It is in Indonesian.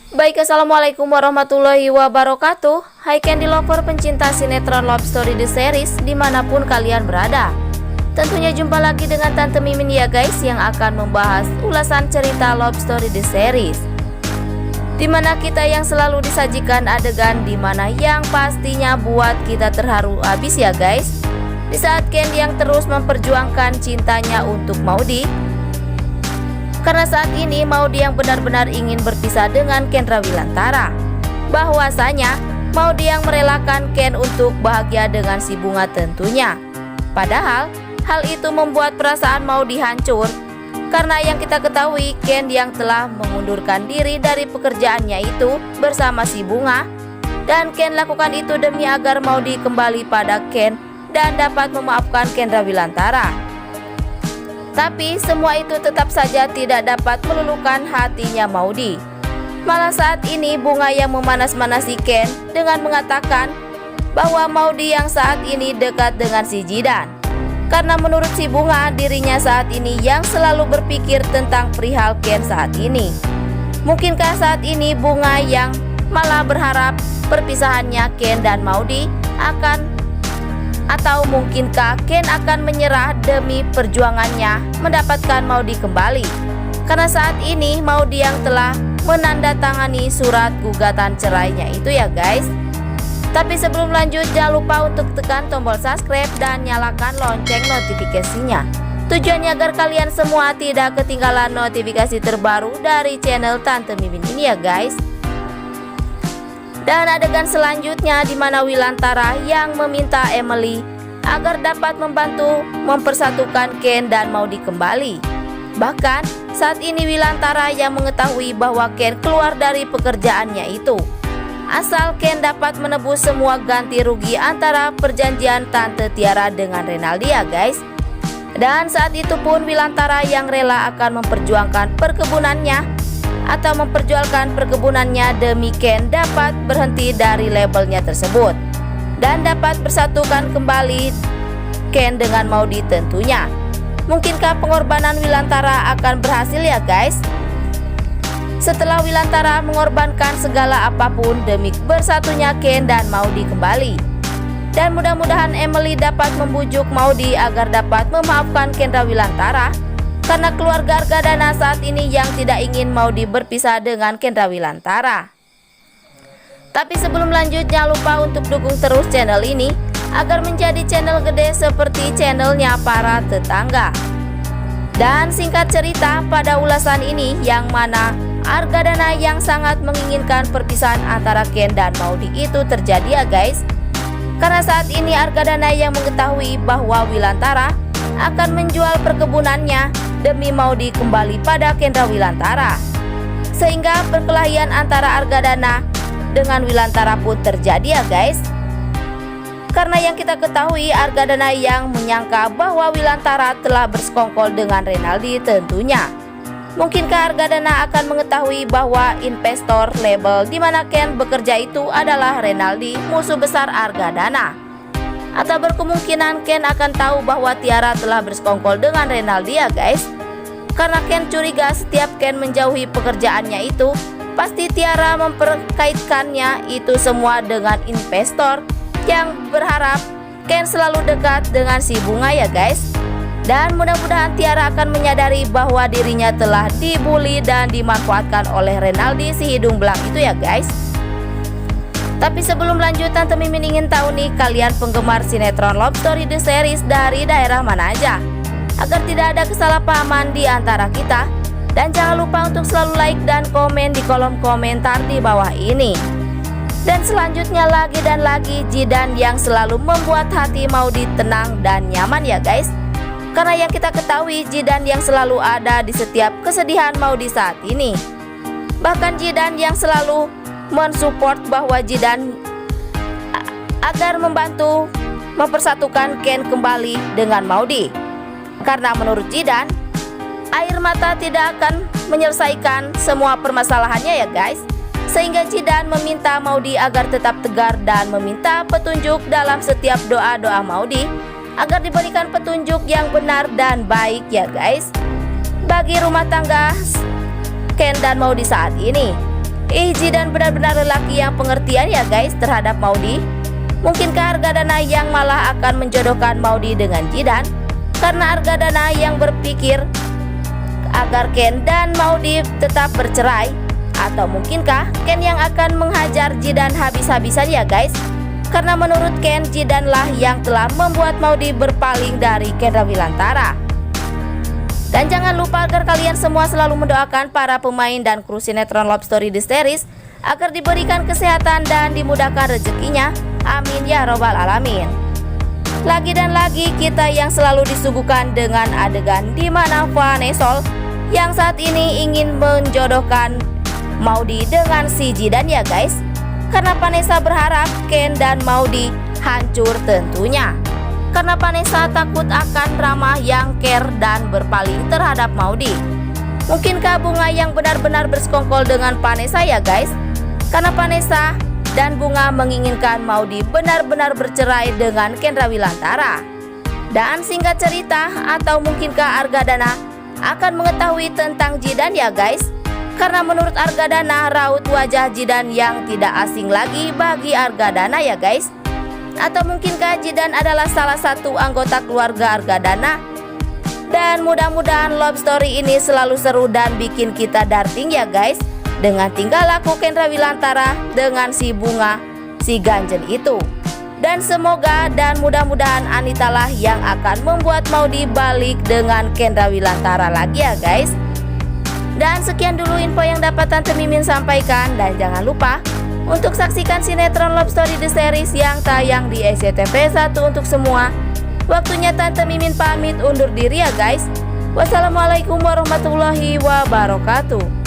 Baik, assalamualaikum warahmatullahi wabarakatuh. Hai Candy Lover pencinta sinetron Love Story The Series dimanapun kalian berada. Tentunya jumpa lagi dengan Tante Mimin ya guys, yang akan membahas ulasan cerita Love Story The Series, dimana kita yang selalu disajikan adegan dimana yang pastinya buat kita terharu habis ya guys. Di saat Candy yang terus memperjuangkan cintanya untuk Maudy, karena saat ini Maudy yang benar-benar ingin berpisah dengan Kendra Wilantara. Bahwasanya Maudy yang merelakan Ken untuk bahagia dengan si Bunga tentunya. Padahal hal itu membuat perasaan Maudy hancur, karena yang kita ketahui Ken yang telah mengundurkan diri dari pekerjaannya itu bersama si Bunga. Dan Ken lakukan itu demi agar Maudy kembali pada Ken dan dapat memaafkan Kendra Wilantara. Tapi semua itu tetap saja tidak dapat meluluhkan hatinya Maudy. Malah saat ini Bunga yang memanas-manasi Ken dengan mengatakan bahwa Maudy yang saat ini dekat dengan si Jidan. Karena menurut si Bunga, dirinya saat ini yang selalu berpikir tentang perihal Ken saat ini. Mungkinkah saat ini Bunga yang malah berharap perpisahannya Ken dan Maudy akan, atau mungkinkah Ken akan menyerah demi perjuangannya mendapatkan Maudy kembali? Karena saat ini Maudy yang telah menandatangani surat gugatan cerainya itu ya guys. Tapi sebelum lanjut, jangan lupa untuk tekan tombol subscribe dan nyalakan lonceng notifikasinya. Tujuannya agar kalian semua tidak ketinggalan notifikasi terbaru dari channel Tante Mimin ini ya guys. Dan adegan selanjutnya di mana Wilantara yang meminta Emily agar dapat membantu mempersatukan Ken dan Maudy kembali. Bahkan saat ini Wilantara yang mengetahui bahwa Ken keluar dari pekerjaannya itu, asal Ken dapat menebus semua ganti rugi antara perjanjian Tante Tiara dengan Renaldi ya guys. Dan saat itu pun Wilantara yang rela akan memperjuangkan perkebunannya atau memperjualkan perkebunannya demi Ken dapat berhenti dari labelnya tersebut dan dapat bersatukan kembali Ken dengan Maudy tentunya. Mungkinkah pengorbanan Wilantara akan berhasil ya guys? Setelah Wilantara mengorbankan segala apapun demi bersatunya Ken dan Maudy kembali. Dan mudah-mudahan Emily dapat membujuk Maudy agar dapat memaafkan Kendra Wilantara, karena keluarga Argadana saat ini yang tidak ingin Maudy berpisah dengan Kendra Wilantara. Tapi sebelum lanjut, jangan lupa untuk dukung terus channel ini agar menjadi channel gede seperti channelnya para tetangga. Dan singkat cerita, pada ulasan ini yang mana Argadana yang sangat menginginkan perpisahan antara Ken dan Maudy itu terjadi ya guys. Karena saat ini Argadana yang mengetahui bahwa Wilantara akan menjual perkebunannya demi Maudy kembali pada Kendra Wilantara, sehingga perkelahian antara Argadana dengan Wilantara pun terjadi ya guys. Karena yang kita ketahui Argadana yang menyangka bahwa Wilantara telah bersekongkol dengan Renaldi tentunya. Mungkinkah Argadana akan mengetahui bahwa investor label di mana Ken bekerja itu adalah Renaldi, musuh besar Argadana? Atau berkemungkinan Ken akan tahu bahwa Tiara telah bersekongkol dengan Renaldi ya guys. Karena Ken curiga setiap Ken menjauhi pekerjaannya itu, pasti Tiara memperkaitkannya itu semua dengan investor yang berharap Ken selalu dekat dengan si Bunga ya guys. Dan mudah-mudahan Tiara akan menyadari bahwa dirinya telah dibully dan dimanfaatkan oleh Renaldi si hidung belang itu ya guys. Tapi sebelum lanjut, Tante Mimin ingin tahu nih, kalian penggemar sinetron Love Story The Series dari daerah mana aja, agar tidak ada kesalahpahaman di antara kita. Dan jangan lupa untuk selalu like dan komen di kolom komentar di bawah ini. Dan selanjutnya lagi dan lagi Jidan yang selalu membuat hati Maudy tenang dan nyaman ya guys. Karena yang kita ketahui Jidan yang selalu ada di setiap kesedihan Maudy saat ini. Bahkan Jidan yang selalu mensupport bahwa Jidan agar membantu mempersatukan Ken kembali dengan Maudy. Karena menurut Jidan, air mata tidak akan menyelesaikan semua permasalahannya ya guys. Sehingga Jidan meminta Maudy agar tetap tegar dan meminta petunjuk dalam setiap doa-doa Maudy agar diberikan petunjuk yang benar dan baik ya guys bagi rumah tangga Ken dan Maudy saat ini. Zidan benar-benar lelaki yang pengertian ya guys terhadap Maudy? Mungkinkah Argadana yang malah akan menjodohkan Maudy dengan Zidan? Karena Argadana yang berpikir agar Ken dan Maudy tetap bercerai? Atau mungkinkah Ken yang akan menghajar Zidan habis-habisan ya guys? Karena menurut Ken, Zidanlah yang telah membuat Maudy berpaling dari Kendra Wilantara. Dan jangan lupa agar kalian semua selalu mendoakan para pemain dan kru sinetron Love Story The Series agar diberikan kesehatan dan dimudahkan rezekinya. Amin ya robbal alamin. Lagi dan lagi kita yang selalu disuguhkan dengan adegan di mana Vanessa yang saat ini ingin menjodohkan Maudy dengan si Zidan ya guys. Karena Vanessa berharap Ken dan Maudy hancur tentunya. Karena Vanessa takut akan drama yang care dan berpaling terhadap Maudy. Mungkinkah Bunga yang benar-benar bersekongkol dengan Vanessa ya guys? Karena Vanessa dan Bunga menginginkan Maudy benar-benar bercerai dengan Kendra Wilantara. Dan singkat cerita, atau mungkinkah Argadana akan mengetahui tentang Zidan ya guys? Karena menurut Argadana, raut wajah Zidan yang tidak asing lagi bagi Argadana ya guys. Atau mungkinkah Zidan adalah salah satu anggota keluarga Argadana? Dan mudah-mudahan love story ini selalu seru dan bikin kita darting ya guys, dengan tingkah laku Kendra Wilantara dengan si Bunga, si ganjen itu. Dan semoga dan mudah-mudahan Anita lah yang akan membuat Maudy balik dengan Kendra Wilantara lagi ya guys. Dan sekian dulu info yang dapat Tante Mimin sampaikan. Dan jangan lupa untuk saksikan sinetron Love Story The Series yang tayang di SCTV 1 untuk semua. Waktunya Tante Mimin pamit undur diri ya guys. Wassalamualaikum warahmatullahi wabarakatuh.